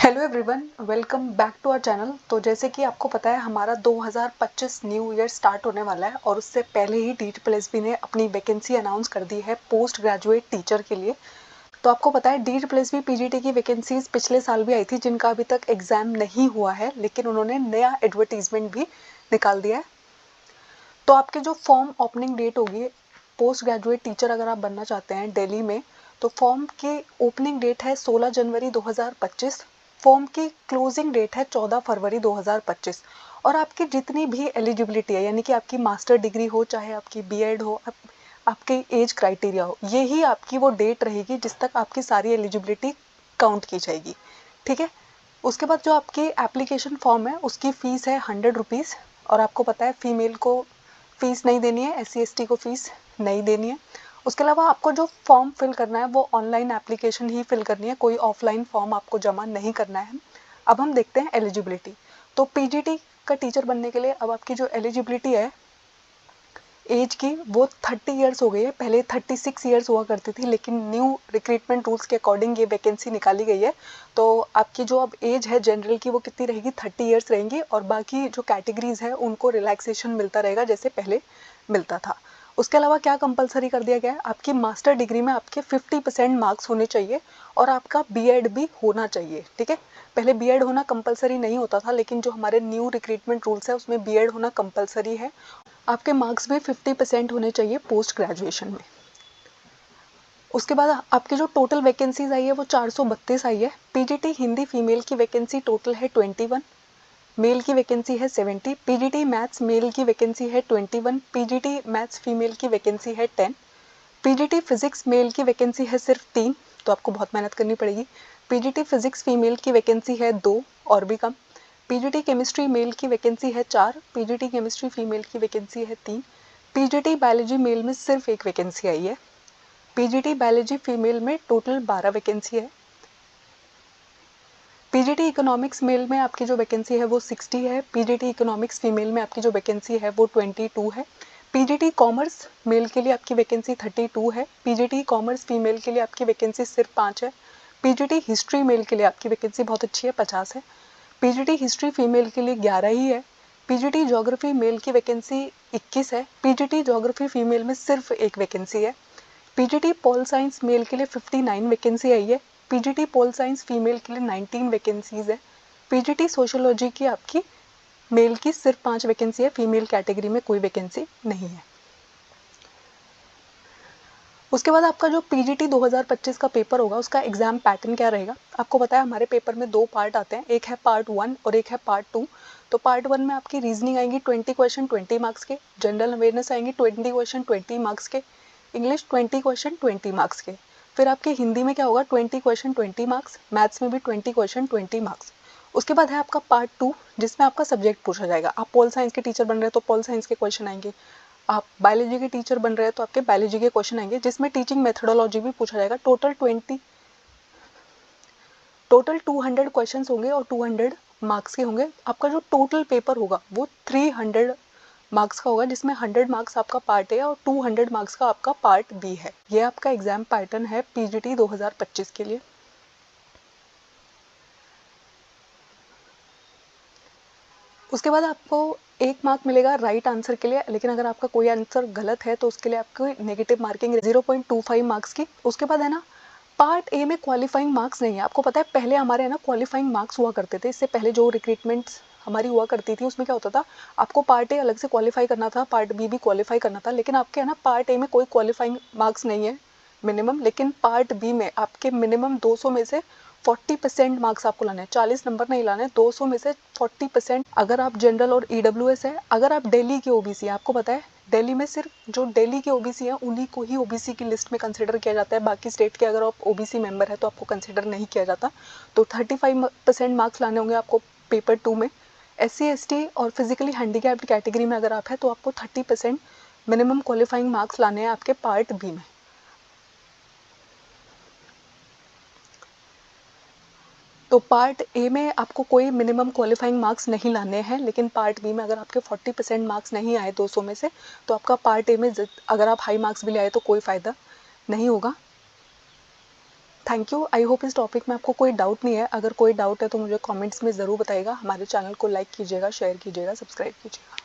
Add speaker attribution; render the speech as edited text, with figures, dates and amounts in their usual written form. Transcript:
Speaker 1: Hello everyone, welcome back to our channel. तो जैसे कि आपको पता है हमारा 2025 न्यू ईयर स्टार्ट होने वाला है और उससे पहले ही DSSB ने अपनी वैकेंसी अनाउंस कर दी है पोस्ट ग्रेजुएट टीचर के लिए। तो आपको पता है DSSB PGT की वैकेंसीज पिछले साल भी आई थी जिनका अभी तक एग्जाम नहीं हुआ है, लेकिन उन्होंने नया एडवर्टीजमेंट भी निकाल दिया है। तो आपके जो फॉर्म ओपनिंग डेट होगी पोस्ट ग्रेजुएट टीचर अगर आप बनना चाहते हैं दिल्ली में, तो फॉर्म की ओपनिंग डेट है 16 जनवरी 2025। फॉर्म की क्लोजिंग डेट है 14 फरवरी 2025। और आपकी जितनी भी एलिजिबिलिटी है, यानी कि आपकी मास्टर डिग्री हो चाहे आपकी बीएड हो, आपके एज क्राइटेरिया हो, यही आपकी वो डेट रहेगी जिस तक आपकी सारी एलिजिबिलिटी काउंट की जाएगी। ठीक है। उसके बाद जो आपकी एप्लीकेशन फॉर्म है उसकी फ़ीस है 100 रुपीज़। और आपको पता है फीमेल को फ़ीस नहीं देनी है, SC ST को फ़ीस नहीं देनी है। उसके अलावा आपको जो फॉर्म फिल करना है वो ऑनलाइन एप्लीकेशन ही फिल करनी है, कोई ऑफलाइन फॉर्म आपको जमा नहीं करना है। अब हम देखते हैं एलिजिबिलिटी। तो PGT का टीचर बनने के लिए अब आपकी जो एलिजिबिलिटी है एज की वो 30 ईयर्स हो गई है। पहले 36 ईयर्स हुआ करती थी, लेकिन न्यू रिक्रूटमेंट रूल्स के अकॉर्डिंग ये वैकेंसी निकाली गई है। तो आपकी जो अब एज है जनरल की वो कितनी रहेगी, 30 ईयर्स रहेंगी। और बाकी जो कैटेगरीज है उनको रिलैक्सेशन मिलता रहेगा जैसे पहले मिलता था। उसके अलावा क्या कंपलसरी कर दिया गया है, आपकी मास्टर डिग्री में आपके 50% मार्क्स होने चाहिए और आपका बीएड भी होना चाहिए। ठीक है। पहले बीएड होना कंपलसरी नहीं होता था, लेकिन जो हमारे न्यू रिक्रूटमेंट रूल्स है उसमें बीएड होना कंपलसरी है। आपके मार्क्स भी 50% होने चाहिए पोस्ट ग्रेजुएशन में। उसके बाद आपकी जो टोटल वैकेंसीज आई है वो 432 आई है। PGT हिंदी फीमेल की वैकेंसी टोटल है 21, मेल की वैकेंसी है 70। PGT मैथ्स मेल की वैकेंसी है 21। PGT मैथ्स फीमेल की वैकेंसी है 10। PGT फिजिक्स मेल की वैकेंसी है सिर्फ 3, तो आपको बहुत मेहनत करनी पड़ेगी। PGT फिजिक्स फीमेल की वैकेंसी है 2 और भी कम। PGT केमिस्ट्री मेल की वैकेंसी है 4। PGT केमिस्ट्री फीमेल की वैकेंसी है 3। PGT बायोलॉजी मेल में सिर्फ एक वैकेंसी आई है। PGT बायोलॉजी फीमेल में टोटल 12 वैकेंसी है। PGT इकोनॉमिक्स मेल में आपकी जो वैकेंसी है वो 60 है। PGT इकोनॉमिक्स फीमेल में आपकी जो वैकेंसी है वो 22 है। PGT कॉमर्स मेल के लिए आपकी वैकेंसी 32 है। PGT कॉमर्स फीमेल के लिए आपकी वैकेंसी सिर्फ 5 है। PGT हिस्ट्री मेल के लिए आपकी वैकेंसी बहुत अच्छी है, 50 है। PGT हिस्ट्री फीमेल के लिए 11 ही है। PGT ज्योग्राफी मेल की वैकेंसी 21 है। PGT ज्योग्राफी फीमेल में सिर्फ एक वैकेंसी है। PGT पोल साइंस मेल के लिए 59 वैकेंसी आई है। PGT पोल साइंस फीमेल के लिए 19 वैकेंसीज है। PGT सोशियोलॉजी की आपकी मेल की सिर्फ 5 वैकेंसी है, फीमेल कैटेगरी में कोई वैकेंसी नहीं है। उसके बाद आपका जो PGT 2025 का पेपर होगा उसका एग्जाम पैटर्न क्या रहेगा। आपको पता है हमारे पेपर में 2 पार्ट आते हैं, एक है पार्ट 1 और एक है पार्ट 2। तो पार्ट 1 में आपकी रीजनिंग आएंगी 20 क्वेश्चन 20 मार्क्स के, जनरल अवेयरनेस आएंगी 20 क्वेश्चन 20 मार्क्स के, इंग्लिश 20 क्वेश्चन 20 मार्क्स के। फिर आपके हिंदी में क्या होगा, 20 क्वेश्चन 20 मार्क्स, मैथ्स में भी 20 क्वेश्चन 20 मार्क्स। उसके बाद है आपका पार्ट 2 जिसमें आपका सब्जेक्ट पूछा जाएगा। आप पोल साइंस के टीचर बन रहे हैं तो पोल साइंस के क्वेश्चन आएंगे, आप बायोलॉजी के टीचर बन रहे हैं तो आपके बायोलॉजी के क्वेश्चन आएंगे, जिसमें टीचिंग मेथोडोलॉजी भी पूछा जाएगा। टोटल 200 क्वेश्चंस होंगे और 200 मार्क्स के होंगे। आपका जो टोटल पेपर होगा वो 300 मार्क्स का होगा, जिसमें 100 मार्क्स आपका पार्ट ए और 200 मार्क्स का आपका पार्ट बी है। ये आपका एग्जाम पैटर्न है PGT 2025 के लिए। उसके बाद आपको 1 मार्क मिलेगा राइट आंसर के लिए, लेकिन अगर आपका कोई आंसर गलत है तो उसके लिए आपको नेगेटिव मार्किंग 0.25 मार्क्स की। उसके बाद है ना पार्ट ए में क्वालिफाइंग मार्क्स नहीं है। आपको पता है पहले हमारे है ना क्वालिफाइंग मार्क्स हुआ करते थे, इससे पहले जो रिक्रूटमेंट्स हमारी हुआ करती थी उसमें क्या होता था, आपको पार्ट ए अलग से क्वालिफाई करना था, पार्ट बी भी क्वालिफाई करना था। लेकिन आपके है ना पार्ट ए में कोई क्वालिफाइंग मार्क्स नहीं है मिनिमम, लेकिन पार्ट बी में आपके मिनिमम 200 में से 40% मार्क्स आपको लाने हैं, 40 नंबर नहीं लाने, 200 में से 40%। अगर आप जनरल और EWS है, अगर आप दिल्ली के OBC है, आपको पता है दिल्ली में सिर्फ जो दिल्ली के OBC हैं उन्हीं को ही OBC की लिस्ट में कंसिडर किया जाता है। बाकी स्टेट के अगर आप OBC मेंबर है तो आपको कंसिडर नहीं किया जाता। तो 35% मार्क्स लाने होंगे आपको पेपर 2 में। SC ST और फिजिकली हैंडीकैप्ड कैटेगरी में अगर आप है तो आपको 30% मिनिमम क्वालिफाइंग मार्क्स लाने हैं आपके पार्ट बी में। तो पार्ट ए में आपको कोई मिनिमम क्वालिफाइंग मार्क्स नहीं लाने हैं, लेकिन पार्ट बी में अगर आपके 40% मार्क्स नहीं आए 200 में से तो आपका पार्ट ए में अगर आप हाई मार्क्स भी ले आए तो कोई फ़ायदा नहीं होगा। Thank you. आई होप इस टॉपिक में आपको कोई डाउट नहीं है। अगर कोई डाउट है तो मुझे कमेंट्स में ज़रूर बताइएगा। हमारे चैनल को लाइक कीजिएगा, शेयर कीजिएगा, सब्सक्राइब कीजिएगा।